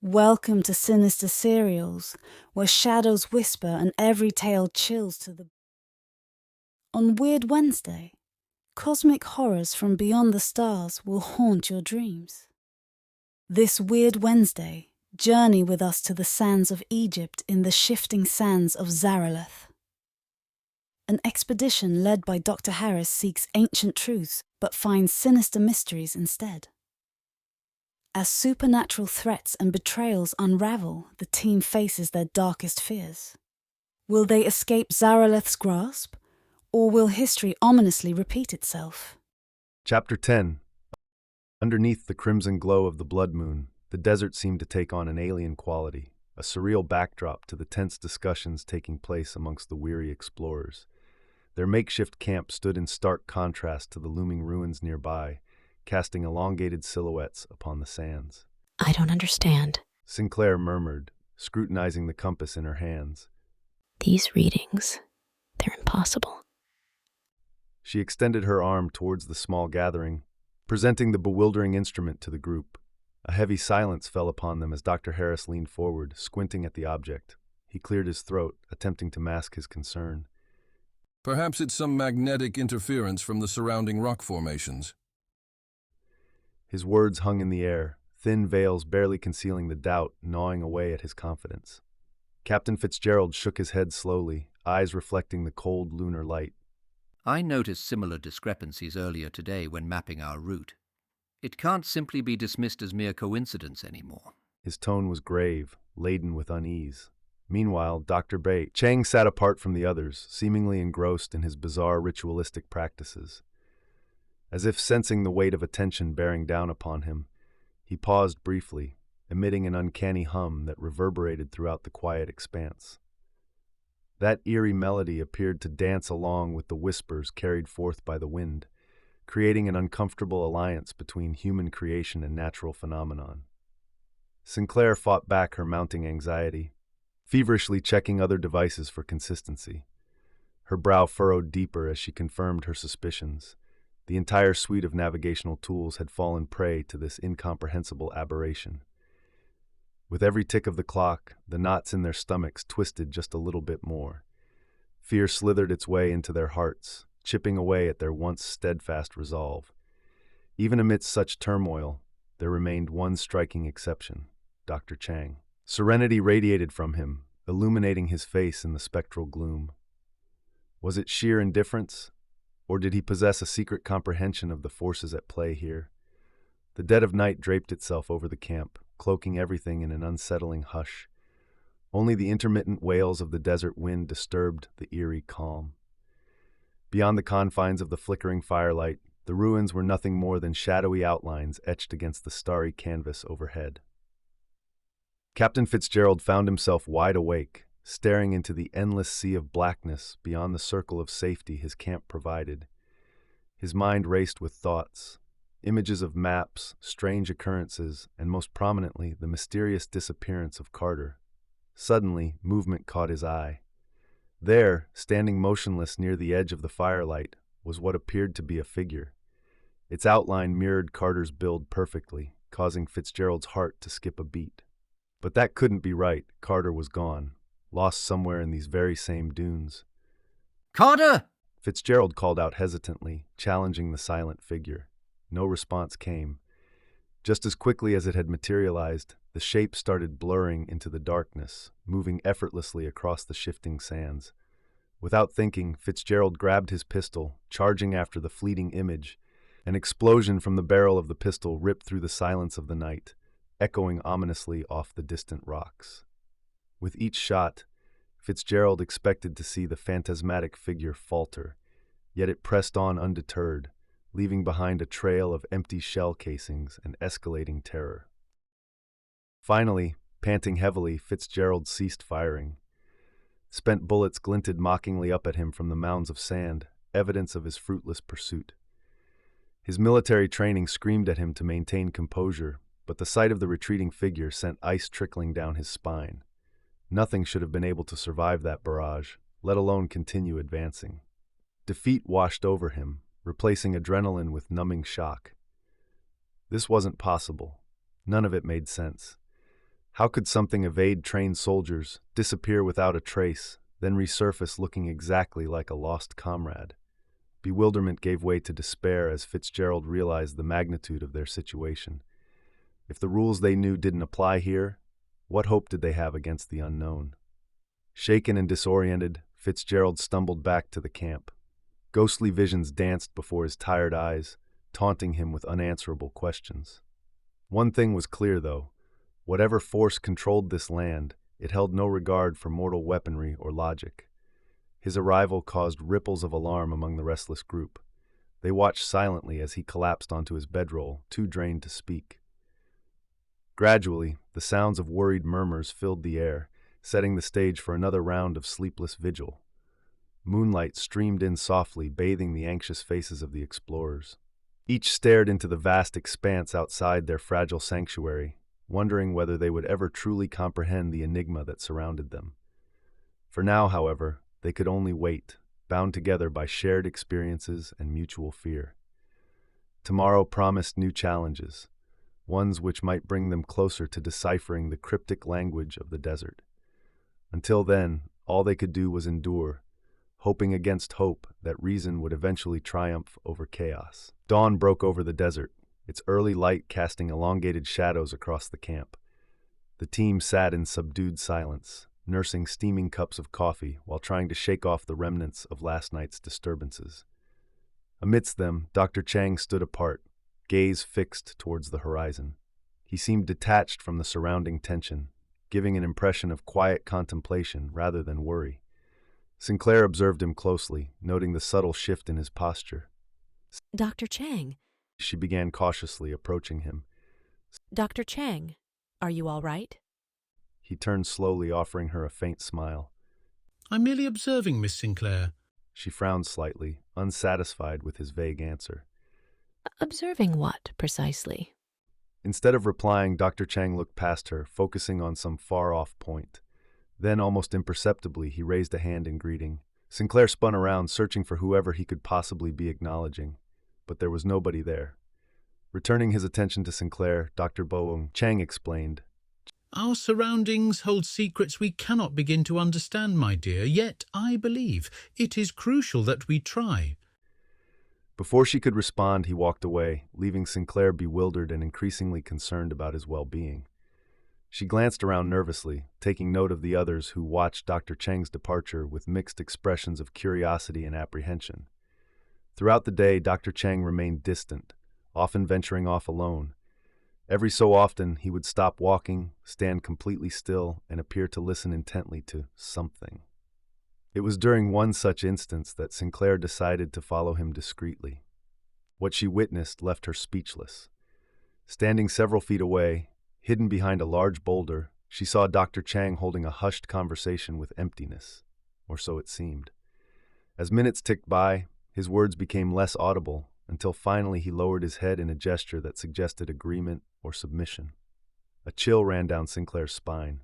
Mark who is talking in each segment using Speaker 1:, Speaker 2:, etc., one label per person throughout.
Speaker 1: Welcome to Sinister Serials, where shadows whisper and every tale chills to the... On Weird Wednesday, cosmic horrors from beyond the stars will haunt your dreams. This Weird Wednesday, journey with us to the sands of Egypt in the Shifting Sands of Zaraleth. An expedition led by Dr. Harris seeks ancient truths but finds sinister mysteries instead. As supernatural threats and betrayals unravel, the team faces their darkest fears. Will they escape Zaraleth's grasp, or will history ominously repeat itself?
Speaker 2: Chapter 10. Underneath the crimson glow of the blood moon, the desert seemed to take on an alien quality, a surreal backdrop to the tense discussions taking place amongst the weary explorers. Their makeshift camp stood in stark contrast to the looming ruins nearby, casting elongated silhouettes upon the sands.
Speaker 3: I don't understand.
Speaker 2: Sinclair murmured, scrutinizing the compass in her hands.
Speaker 3: These readings, they're impossible.
Speaker 2: She extended her arm towards the small gathering, presenting the bewildering instrument to the group. A heavy silence fell upon them as Dr. Harris leaned forward, squinting at the object. He cleared his throat, attempting to mask his concern.
Speaker 4: Perhaps it's some magnetic interference from the surrounding rock formations.
Speaker 2: His words hung in the air, thin veils barely concealing the doubt gnawing away at his confidence. Captain Fitzgerald shook his head slowly, eyes reflecting the cold lunar light.
Speaker 5: I noticed similar discrepancies earlier today when mapping our route. It can't simply be dismissed as mere coincidence anymore.
Speaker 2: His tone was grave, laden with unease. Meanwhile, Dr. Bai Chang sat apart from the others, seemingly engrossed in his bizarre ritualistic practices. As if sensing the weight of attention bearing down upon him, he paused briefly, emitting an uncanny hum that reverberated throughout the quiet expanse. That eerie melody appeared to dance along with the whispers carried forth by the wind, creating an uncomfortable alliance between human creation and natural phenomenon. Sinclair fought back her mounting anxiety, feverishly checking other devices for consistency. Her brow furrowed deeper as she confirmed her suspicions. The entire suite of navigational tools had fallen prey to this incomprehensible aberration. With every tick of the clock, the knots in their stomachs twisted just a little bit more. Fear slithered its way into their hearts, chipping away at their once steadfast resolve. Even amidst such turmoil, there remained one striking exception, Dr. Chang. Serenity radiated from him, illuminating his face in the spectral gloom. Was it sheer indifference? Or did he possess a secret comprehension of the forces at play here? The dead of night draped itself over the camp, cloaking everything in an unsettling hush. Only the intermittent wails of the desert wind disturbed the eerie calm. Beyond the confines of the flickering firelight, the ruins were nothing more than shadowy outlines etched against the starry canvas overhead. Captain Fitzgerald found himself wide awake, staring into the endless sea of blackness beyond the circle of safety his camp provided. His mind raced with thoughts, images of maps, strange occurrences, and most prominently, the mysterious disappearance of Carter. Suddenly, movement caught his eye. There, standing motionless near the edge of the firelight, was what appeared to be a figure. Its outline mirrored Carter's build perfectly, causing Fitzgerald's heart to skip a beat. But that couldn't be right. Carter was gone, lost somewhere in these very same dunes.
Speaker 5: Carter!
Speaker 2: Fitzgerald called out hesitantly, challenging the silent figure. No response came. Just as quickly as it had materialized, the shape started blurring into the darkness, moving effortlessly across the shifting sands. Without thinking, Fitzgerald grabbed his pistol, charging after the fleeting image. An explosion from the barrel of the pistol ripped through the silence of the night, echoing ominously off the distant rocks. With each shot, Fitzgerald expected to see the phantasmatic figure falter, yet it pressed on undeterred, leaving behind a trail of empty shell casings and escalating terror. Finally, panting heavily, Fitzgerald ceased firing. Spent bullets glinted mockingly up at him from the mounds of sand, evidence of his fruitless pursuit. His military training screamed at him to maintain composure, but the sight of the retreating figure sent ice trickling down his spine. Nothing should have been able to survive that barrage, let alone continue advancing. Defeat washed over him, replacing adrenaline with numbing shock. This wasn't possible. None of it made sense. How could something evade trained soldiers, disappear without a trace, then resurface looking exactly like a lost comrade? Bewilderment gave way to despair as Fitzgerald realized the magnitude of their situation. If the rules they knew didn't apply here, what hope did they have against the unknown? Shaken and disoriented, Fitzgerald stumbled back to the camp. Ghostly visions danced before his tired eyes, taunting him with unanswerable questions. One thing was clear, though. Whatever force controlled this land, it held no regard for mortal weaponry or logic. His arrival caused ripples of alarm among the restless group. They watched silently as he collapsed onto his bedroll, too drained to speak. Gradually, the sounds of worried murmurs filled the air, setting the stage for another round of sleepless vigil. Moonlight streamed in softly, bathing the anxious faces of the explorers. Each stared into the vast expanse outside their fragile sanctuary, wondering whether they would ever truly comprehend the enigma that surrounded them. For now, however, they could only wait, bound together by shared experiences and mutual fear. Tomorrow promised new challenges, ones which might bring them closer to deciphering the cryptic language of the desert. Until then, all they could do was endure, hoping against hope that reason would eventually triumph over chaos. Dawn broke over the desert, its early light casting elongated shadows across the camp. The team sat in subdued silence, nursing steaming cups of coffee while trying to shake off the remnants of last night's disturbances. Amidst them, Dr. Chang stood apart, gaze fixed towards the horizon. He seemed detached from the surrounding tension, giving an impression of quiet contemplation rather than worry. Sinclair observed him closely, noting the subtle shift in his posture.
Speaker 3: Dr. Chang.
Speaker 2: She began cautiously, approaching him.
Speaker 3: Dr. Chang, are you all right?
Speaker 2: He turned slowly, offering her a faint smile.
Speaker 6: I'm merely observing, Miss Sinclair.
Speaker 2: She frowned slightly, unsatisfied with his vague answer.
Speaker 3: Observing what, precisely?
Speaker 2: Instead of replying, Dr. Chang looked past her, focusing on some far-off point. Then, almost imperceptibly, he raised a hand in greeting. Sinclair spun around, searching for whoever he could possibly be acknowledging, but there was nobody there. Returning his attention to Sinclair, Dr. Boeung Chang explained,
Speaker 6: Our surroundings hold secrets we cannot begin to understand, my dear, yet I believe it is crucial that we try.
Speaker 2: Before she could respond, he walked away, leaving Sinclair bewildered and increasingly concerned about his well-being. She glanced around nervously, taking note of the others who watched Dr. Chang's departure with mixed expressions of curiosity and apprehension. Throughout the day, Dr. Chang remained distant, often venturing off alone. Every so often, he would stop walking, stand completely still, and appear to listen intently to something. It was during one such instance that Sinclair decided to follow him discreetly. What she witnessed left her speechless. Standing several feet away, hidden behind a large boulder, she saw Dr. Chang holding a hushed conversation with emptiness, or so it seemed. As minutes ticked by, his words became less audible, until finally he lowered his head in a gesture that suggested agreement or submission. A chill ran down Sinclair's spine.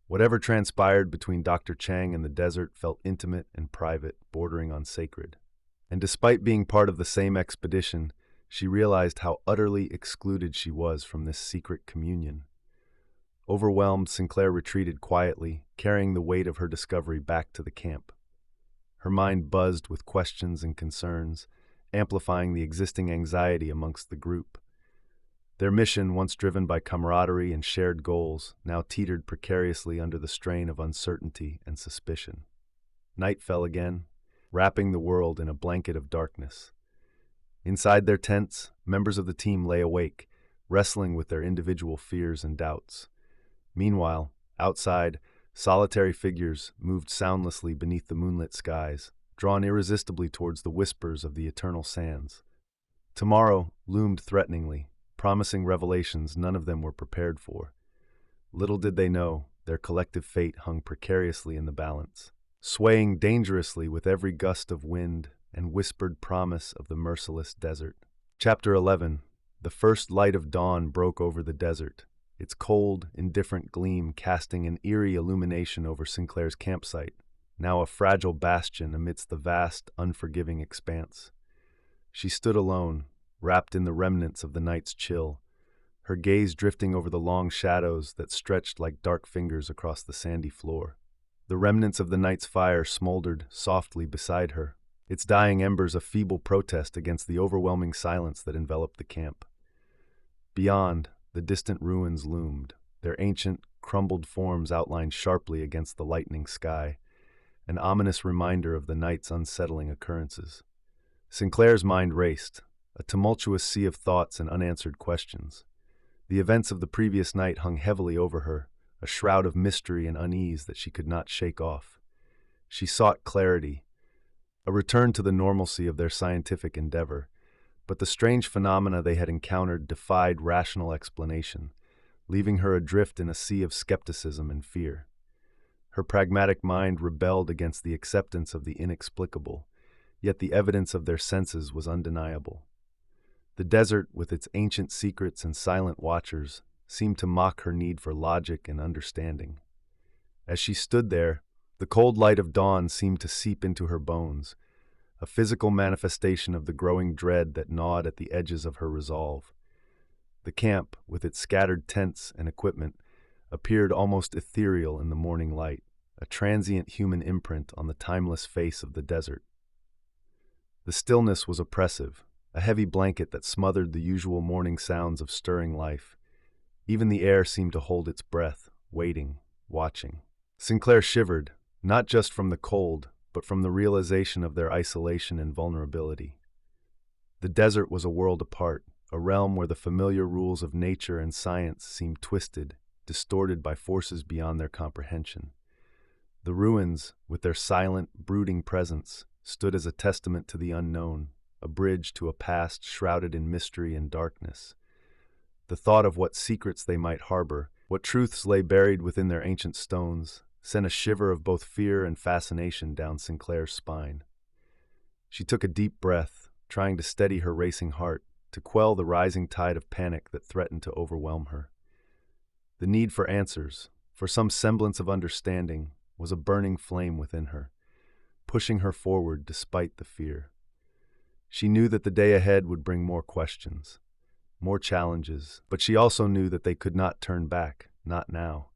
Speaker 2: Whatever transpired between Dr. Chang and the desert felt intimate and private, bordering on sacred. And despite being part of the same expedition, she realized how utterly excluded she was from this secret communion. Overwhelmed, Sinclair retreated quietly, carrying the weight of her discovery back to the camp. Her mind buzzed with questions and concerns, amplifying the existing anxiety amongst the group. Their mission, once driven by camaraderie and shared goals, now teetered precariously under the strain of uncertainty and suspicion. Night fell again, wrapping the world in a blanket of darkness. Inside their tents, members of the team lay awake, wrestling with their individual fears and doubts. Meanwhile, outside, solitary figures moved soundlessly beneath the moonlit skies, drawn irresistibly towards the whispers of the eternal sands. Tomorrow loomed threateningly, promising revelations none of them were prepared for. Little did they know, their collective fate hung precariously in the balance, swaying dangerously with every gust of wind and whispered promise of the merciless desert. Chapter 11. The first light of dawn broke over the desert, its cold, indifferent gleam casting an eerie illumination over Sinclair's campsite, now a fragile bastion amidst the vast, unforgiving expanse. She stood alone, wrapped in the remnants of the night's chill, her gaze drifting over the long shadows that stretched like dark fingers across the sandy floor. The remnants of the night's fire smoldered softly beside her, its dying embers a feeble protest against the overwhelming silence that enveloped the camp. Beyond, the distant ruins loomed, their ancient, crumbled forms outlined sharply against the lightening sky, an ominous reminder of the night's unsettling occurrences. Sinclair's mind raced, a tumultuous sea of thoughts and unanswered questions. The events of the previous night hung heavily over her, a shroud of mystery and unease that she could not shake off. She sought clarity, a return to the normalcy of their scientific endeavor, but the strange phenomena they had encountered defied rational explanation, leaving her adrift in a sea of skepticism and fear. Her pragmatic mind rebelled against the acceptance of the inexplicable, yet the evidence of their senses was undeniable. The desert, with its ancient secrets and silent watchers, seemed to mock her need for logic and understanding. As she stood there, the cold light of dawn seemed to seep into her bones, a physical manifestation of the growing dread that gnawed at the edges of her resolve. The camp, with its scattered tents and equipment, appeared almost ethereal in the morning light, a transient human imprint on the timeless face of the desert. The stillness was oppressive, a heavy blanket that smothered the usual morning sounds of stirring life. Even the air seemed to hold its breath, waiting, watching. Sinclair shivered, not just from the cold, but from the realization of their isolation and vulnerability. The desert was a world apart, a realm where the familiar rules of nature and science seemed twisted, distorted by forces beyond their comprehension. The ruins, with their silent, brooding presence, stood as a testament to the unknown, a bridge to a past shrouded in mystery and darkness. The thought of what secrets they might harbor, what truths lay buried within their ancient stones, sent a shiver of both fear and fascination down Sinclair's spine. She took a deep breath, trying to steady her racing heart, to quell the rising tide of panic that threatened to overwhelm her. The need for answers, for some semblance of understanding, was a burning flame within her, pushing her forward despite the fear. She knew that the day ahead would bring more questions, more challenges, but she also knew that they could not turn back, not now.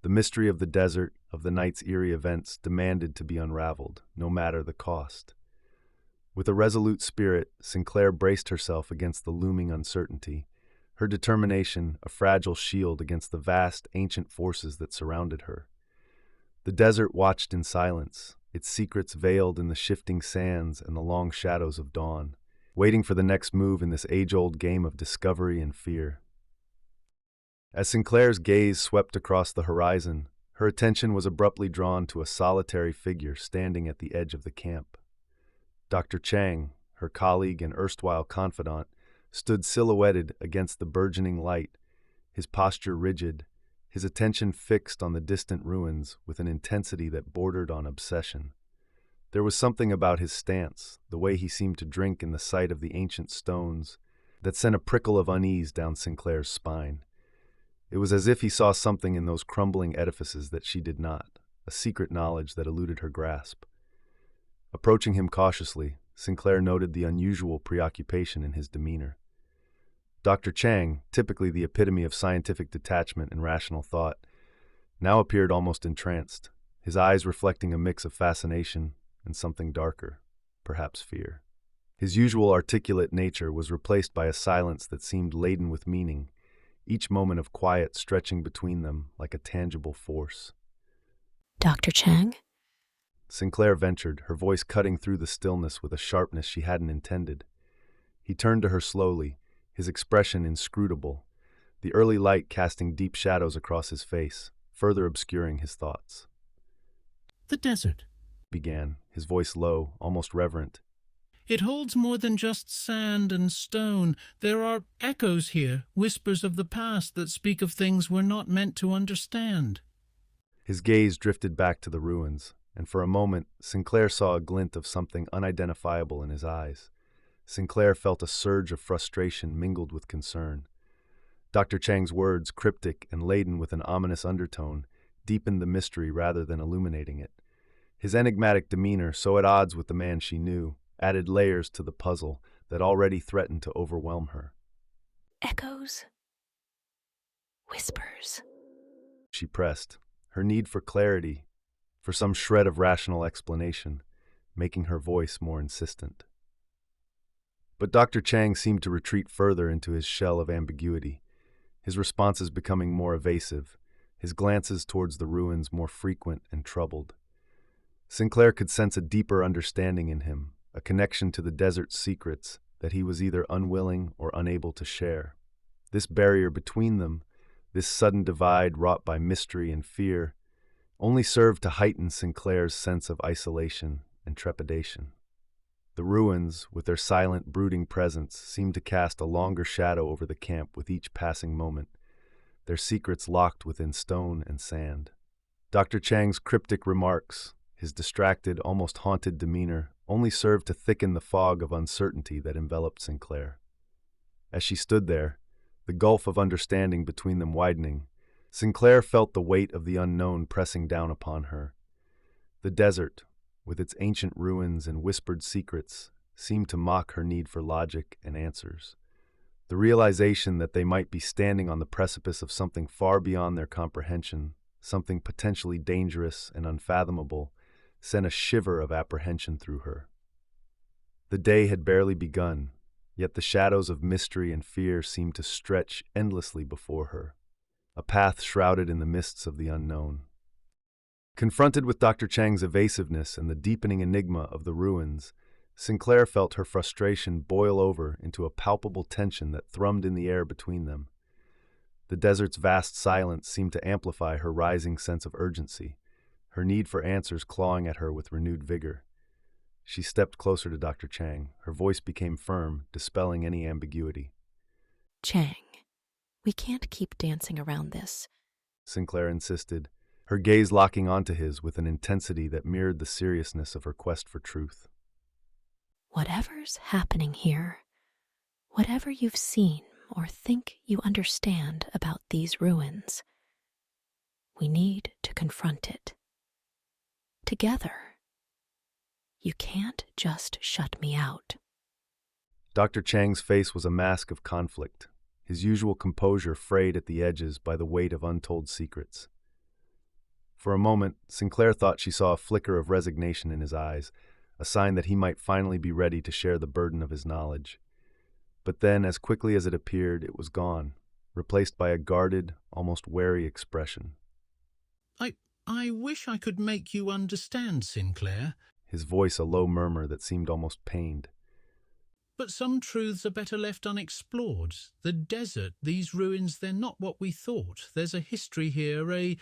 Speaker 2: The mystery of the desert, of the night's eerie events, demanded to be unraveled, no matter the cost. With a resolute spirit, Sinclair braced herself against the looming uncertainty, her determination a fragile shield against the vast, ancient forces that surrounded her. The desert watched in silence, its secrets veiled in the shifting sands and the long shadows of dawn, waiting for the next move in this age-old game of discovery and fear. As Sinclair's gaze swept across the horizon, her attention was abruptly drawn to a solitary figure standing at the edge of the camp. Dr. Chang, her colleague and erstwhile confidant, stood silhouetted against the burgeoning light, his posture rigid, his attention fixed on the distant ruins with an intensity that bordered on obsession. There was something about his stance, the way he seemed to drink in the sight of the ancient stones, that sent a prickle of unease down Sinclair's spine. It was as if he saw something in those crumbling edifices that she did not, a secret knowledge that eluded her grasp. Approaching him cautiously, Sinclair noted the unusual preoccupation in his demeanor. Dr. Chang, typically the epitome of scientific detachment and rational thought, now appeared almost entranced, his eyes reflecting a mix of fascination and something darker, perhaps fear. His usual articulate nature was replaced by a silence that seemed laden with meaning, each moment of quiet stretching between them like a tangible force.
Speaker 3: Dr. Chang?
Speaker 2: Sinclair ventured, her voice cutting through the stillness with a sharpness she hadn't intended. He turned to her slowly, his expression inscrutable, the early light casting deep shadows across his face, further obscuring his thoughts.
Speaker 6: The desert,
Speaker 2: Began, his voice low, almost reverent.
Speaker 6: It holds more than just sand and stone. There are echoes here, whispers of the past that speak of things we're not meant to understand.
Speaker 2: His gaze drifted back to the ruins, and for a moment Sinclair saw a glint of something unidentifiable in his eyes. Sinclair felt a surge of frustration mingled with concern. Dr. Chang's words, cryptic and laden with an ominous undertone, deepened the mystery rather than illuminating it. His enigmatic demeanor, so at odds with the man she knew, added layers to the puzzle that already threatened to overwhelm her.
Speaker 3: Echoes? Whispers.
Speaker 2: She pressed, her need for clarity, for some shred of rational explanation, making her voice more insistent. But Dr. Chang seemed to retreat further into his shell of ambiguity, his responses becoming more evasive, his glances towards the ruins more frequent and troubled. Sinclair could sense a deeper understanding in him, a connection to the desert's secrets that he was either unwilling or unable to share. This barrier between them, this sudden divide wrought by mystery and fear, only served to heighten Sinclair's sense of isolation and trepidation. The ruins, with their silent, brooding presence, seemed to cast a longer shadow over the camp with each passing moment, their secrets locked within stone and sand. Dr. Chang's cryptic remarks, his distracted, almost haunted demeanor, only served to thicken the fog of uncertainty that enveloped Sinclair. As she stood there, the gulf of understanding between them widening, Sinclair felt the weight of the unknown pressing down upon her. The desert, with its ancient ruins and whispered secrets, seemed to mock her need for logic and answers. The realization that they might be standing on the precipice of something far beyond their comprehension, something potentially dangerous and unfathomable, sent a shiver of apprehension through her. The day had barely begun, yet the shadows of mystery and fear seemed to stretch endlessly before her, a path shrouded in the mists of the unknown. Confronted with Dr. Chang's evasiveness and the deepening enigma of the ruins, Sinclair felt her frustration boil over into a palpable tension that thrummed in the air between them. The desert's vast silence seemed to amplify her rising sense of urgency, her need for answers clawing at her with renewed vigor. She stepped closer to Dr. Chang. Her voice became firm, dispelling any ambiguity.
Speaker 3: Chang, we can't keep dancing around this,
Speaker 2: Sinclair insisted, her gaze locking onto his with an intensity that mirrored the seriousness of her quest for truth.
Speaker 3: Whatever's happening here, whatever you've seen or think you understand about these ruins, we need to confront it. Together. You can't just shut me out.
Speaker 2: Dr. Chang's face was a mask of conflict, his usual composure frayed at the edges by the weight of untold secrets. For a moment, Sinclair thought she saw a flicker of resignation in his eyes, a sign that he might finally be ready to share the burden of his knowledge. But then, as quickly as it appeared, it was gone, replaced by a guarded, almost wary expression.
Speaker 6: I wish I could make you understand, Sinclair.
Speaker 2: His voice a low murmur that seemed almost pained.
Speaker 6: But some truths are better left unexplored. The desert, these ruins, they're not what we thought. There's a history here, a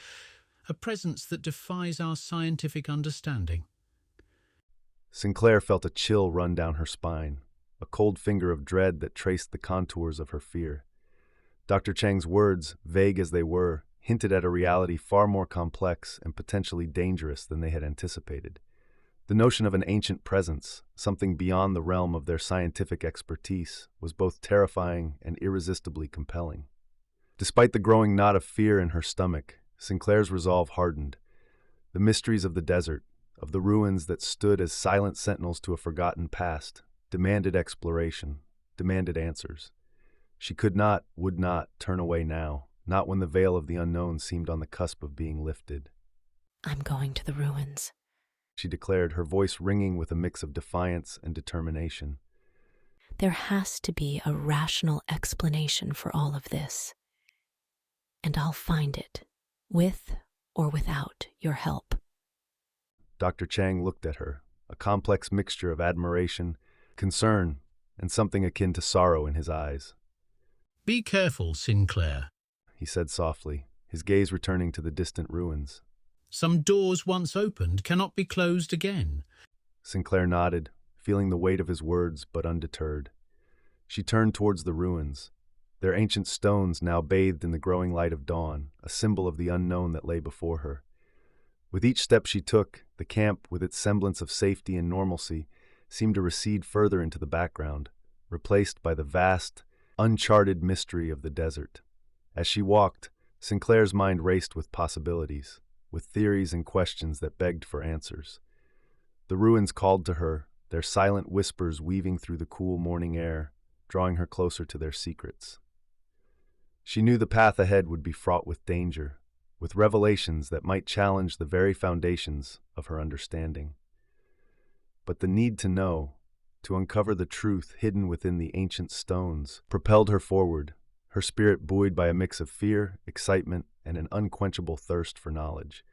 Speaker 6: presence that defies our scientific understanding.
Speaker 2: Sinclair felt a chill run down her spine, a cold finger of dread that traced the contours of her fear. Dr. Chang's words, vague as they were, hinted at a reality far more complex and potentially dangerous than they had anticipated. The notion of an ancient presence, something beyond the realm of their scientific expertise, was both terrifying and irresistibly compelling. Despite the growing knot of fear in her stomach, Sinclair's resolve hardened. The mysteries of the desert, of the ruins that stood as silent sentinels to a forgotten past, demanded exploration, demanded answers. She could not, would not, turn away now, not when the veil of the unknown seemed on the cusp of being lifted.
Speaker 3: I'm going to the ruins,
Speaker 2: she declared, her voice ringing with a mix of defiance and determination.
Speaker 3: There has to be a rational explanation for all of this. And I'll find it, with or without your help.
Speaker 2: Dr. Chang looked at her, a complex mixture of admiration, concern, and something akin to sorrow in his eyes.
Speaker 6: Be careful, Sinclair,
Speaker 2: he said softly, his gaze returning to the distant ruins.
Speaker 6: Some doors once opened cannot be closed again.
Speaker 2: Sinclair nodded, feeling the weight of his words but undeterred. She turned towards the ruins, their ancient stones now bathed in the growing light of dawn, a symbol of the unknown that lay before her. With each step she took, the camp, with its semblance of safety and normalcy, seemed to recede further into the background, replaced by the vast, uncharted mystery of the desert. As she walked, Sinclair's mind raced with possibilities, with theories and questions that begged for answers. The ruins called to her, their silent whispers weaving through the cool morning air, drawing her closer to their secrets. She knew the path ahead would be fraught with danger, with revelations that might challenge the very foundations of her understanding. But the need to know, to uncover the truth hidden within the ancient stones, propelled her forward, her spirit buoyed by a mix of fear, excitement, and an unquenchable thirst for knowledge.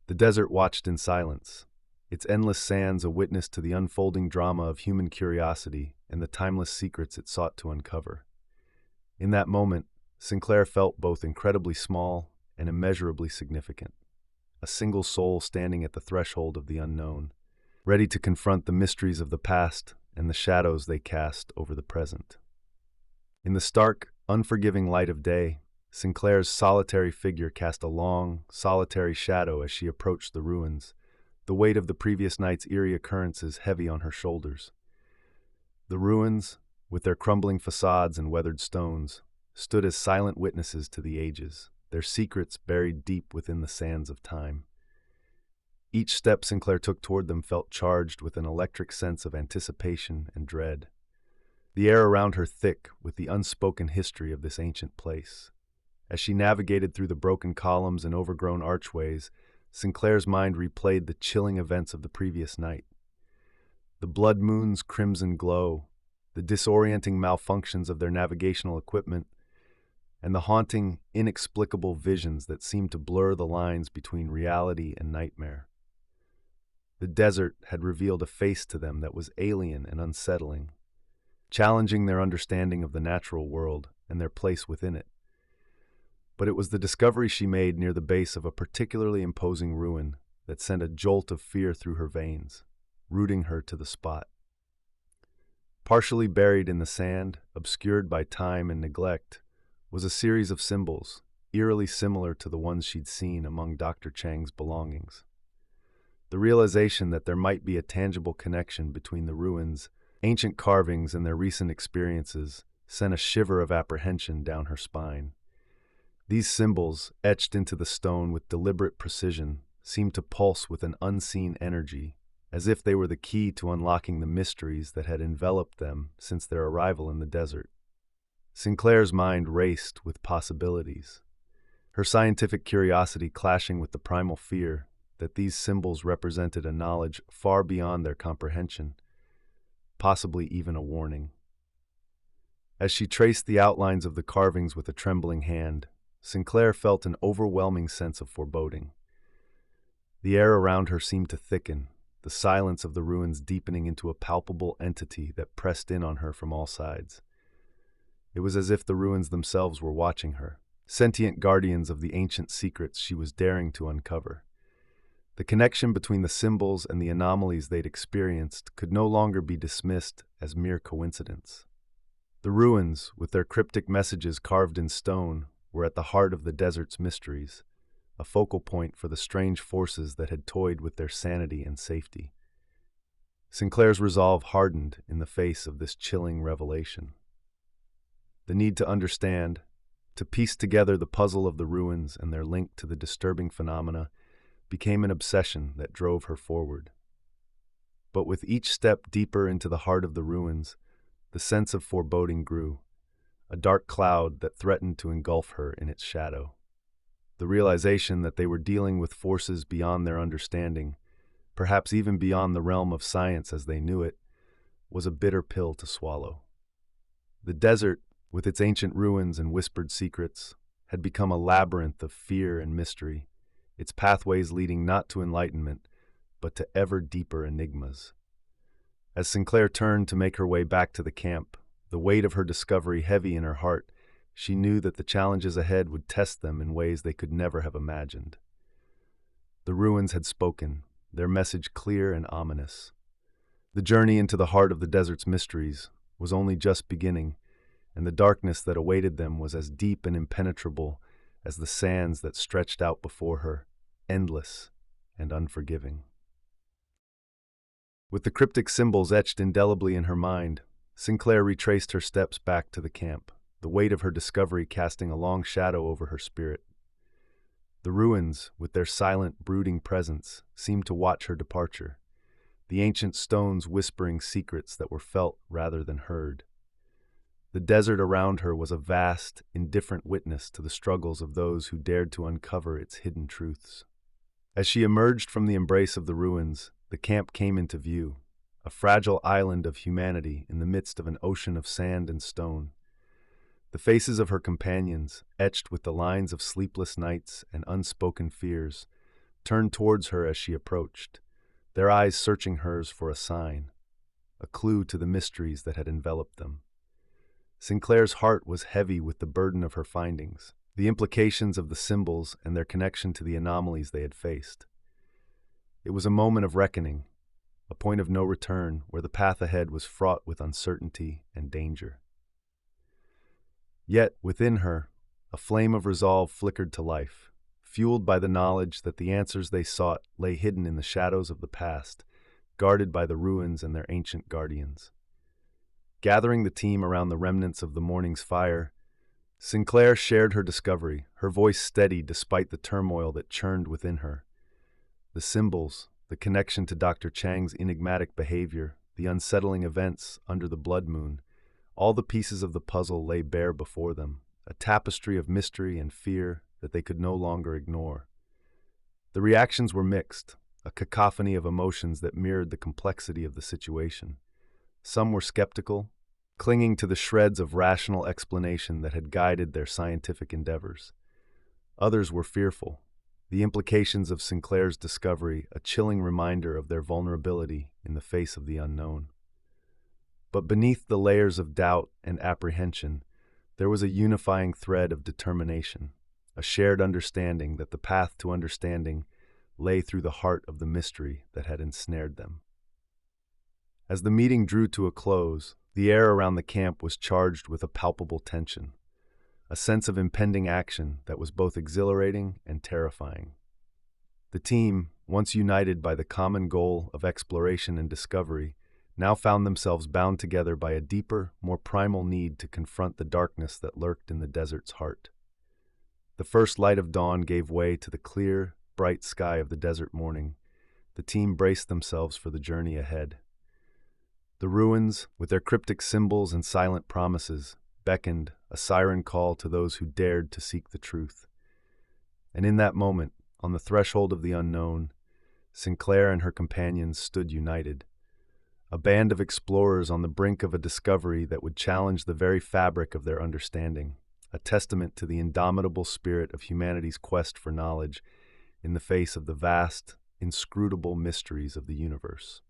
Speaker 2: The desert watched in silence, its endless sands a witness to the unfolding drama of human curiosity and the timeless secrets it sought to uncover. In that moment, Sinclair felt both incredibly small and immeasurably significant, a single soul standing at the threshold of the unknown, ready to confront the mysteries of the past and the shadows they cast over the present. In the stark, unforgiving light of day, Sinclair's solitary figure cast a long, solitary shadow as she approached the ruins, the weight of the previous night's eerie occurrences heavy on her shoulders. The ruins, with their crumbling facades and weathered stones, stood as silent witnesses to the ages, their secrets buried deep within the sands of time. Each step Sinclair took toward them felt charged with an electric sense of anticipation and dread, the air around her thick with the unspoken history of this ancient place. As she navigated through the broken columns and overgrown archways, Sinclair's mind replayed the chilling events of the previous night. The blood moon's crimson glow, the disorienting malfunctions of their navigational equipment, and the haunting, inexplicable visions that seemed to blur the lines between reality and nightmare. The desert had revealed a face to them that was alien and unsettling, challenging their understanding of the natural world and their place within it. But it was the discovery she made near the base of a particularly imposing ruin that sent a jolt of fear through her veins, rooting her to the spot. Partially buried in the sand, obscured by time and neglect, was a series of symbols, eerily similar to the ones she'd seen among Dr. Chang's belongings. The realization that there might be a tangible connection between the ruins, ancient carvings, and their recent experiences sent a shiver of apprehension down her spine. These symbols, etched into the stone with deliberate precision, seemed to pulse with an unseen energy, as if they were the key to unlocking the mysteries that had enveloped them since their arrival in the desert. Sinclair's mind raced with possibilities, her scientific curiosity clashing with the primal fear that these symbols represented a knowledge far beyond their comprehension, possibly even a warning. As she traced the outlines of the carvings with a trembling hand, Sinclair felt an overwhelming sense of foreboding. The air around her seemed to thicken, the silence of the ruins deepening into a palpable entity that pressed in on her from all sides. It was as if the ruins themselves were watching her, sentient guardians of the ancient secrets she was daring to uncover. The connection between the symbols and the anomalies they'd experienced could no longer be dismissed as mere coincidence. The ruins, with their cryptic messages carved in stone, were at the heart of the desert's mysteries, a focal point for the strange forces that had toyed with their sanity and safety. Sinclair's resolve hardened in the face of this chilling revelation. The need to understand, to piece together the puzzle of the ruins and their link to the disturbing phenomena, became an obsession that drove her forward. But with each step deeper into the heart of the ruins, the sense of foreboding grew, a dark cloud that threatened to engulf her in its shadow. The realization that they were dealing with forces beyond their understanding, perhaps even beyond the realm of science as they knew it, was a bitter pill to swallow. The desert, with its ancient ruins and whispered secrets, had become a labyrinth of fear and mystery, its pathways leading not to enlightenment, but to ever deeper enigmas. As Sinclair turned to make her way back to the camp, the weight of her discovery heavy in her heart, she knew that the challenges ahead would test them in ways they could never have imagined. The ruins had spoken, their message clear and ominous. The journey into the heart of the desert's mysteries was only just beginning, and the darkness that awaited them was as deep and impenetrable as the sands that stretched out before her, endless and unforgiving. With the cryptic symbols etched indelibly in her mind, Sinclair retraced her steps back to the camp, the weight of her discovery casting a long shadow over her spirit. The ruins, with their silent, brooding presence, seemed to watch her departure, the ancient stones whispering secrets that were felt rather than heard. The desert around her was a vast, indifferent witness to the struggles of those who dared to uncover its hidden truths. As she emerged from the embrace of the ruins, the camp came into view, a fragile island of humanity in the midst of an ocean of sand and stone. The faces of her companions, etched with the lines of sleepless nights and unspoken fears, turned towards her as she approached, their eyes searching hers for a sign, a clue to the mysteries that had enveloped them. Sinclair's heart was heavy with the burden of her findings, the implications of the symbols and their connection to the anomalies they had faced. It was a moment of reckoning, a point of no return where the path ahead was fraught with uncertainty and danger. Yet, within her, a flame of resolve flickered to life, fueled by the knowledge that the answers they sought lay hidden in the shadows of the past, guarded by the ruins and their ancient guardians. Gathering the team around the remnants of the morning's fire, Sinclair shared her discovery, her voice steady despite the turmoil that churned within her. The symbols, the connection to Dr. Chang's enigmatic behavior, the unsettling events under the blood moon, all the pieces of the puzzle lay bare before them, a tapestry of mystery and fear that they could no longer ignore. The reactions were mixed, a cacophony of emotions that mirrored the complexity of the situation. Some were skeptical, clinging to the shreds of rational explanation that had guided their scientific endeavors. Others were fearful, the implications of Sinclair's discovery a chilling reminder of their vulnerability in the face of the unknown. But beneath the layers of doubt and apprehension, there was a unifying thread of determination, a shared understanding that the path to understanding lay through the heart of the mystery that had ensnared them. As the meeting drew to a close, the air around the camp was charged with a palpable tension, a sense of impending action that was both exhilarating and terrifying. The team, once united by the common goal of exploration and discovery, now found themselves bound together by a deeper, more primal need to confront the darkness that lurked in the desert's heart. The first light of dawn gave way to the clear, bright sky of the desert morning. The team braced themselves for the journey ahead. The ruins, with their cryptic symbols and silent promises, beckoned, a siren call to those who dared to seek the truth. And in that moment, on the threshold of the unknown, Sinclair and her companions stood united, a band of explorers on the brink of a discovery that would challenge the very fabric of their understanding, a testament to the indomitable spirit of humanity's quest for knowledge in the face of the vast, inscrutable mysteries of the universe.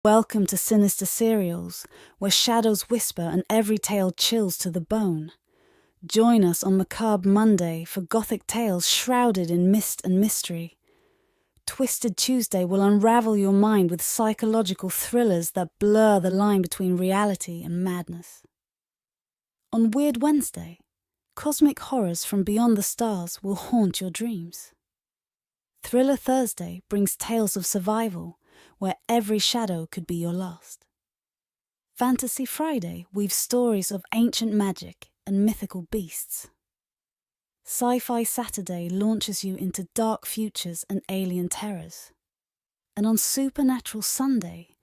Speaker 1: Welcome to Sinister Serials, where shadows whisper and every tale chills to the bone. Join us on Macabre Monday for gothic tales shrouded in mist and mystery. Twisted Tuesday will unravel your mind with psychological thrillers that blur the line between reality and madness. On Weird Wednesday, cosmic horrors from beyond the stars will haunt your dreams. Thriller Thursday brings tales of survival, where every shadow could be your last. Fantasy Friday weaves stories of ancient magic and mythical beasts. Sci-Fi Saturday launches you into dark futures and alien terrors. And on Supernatural Sunday,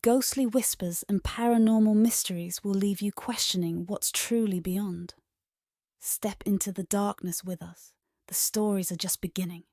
Speaker 1: ghostly whispers and paranormal mysteries will leave you questioning what's truly beyond. Step into the darkness with us. The stories are just beginning.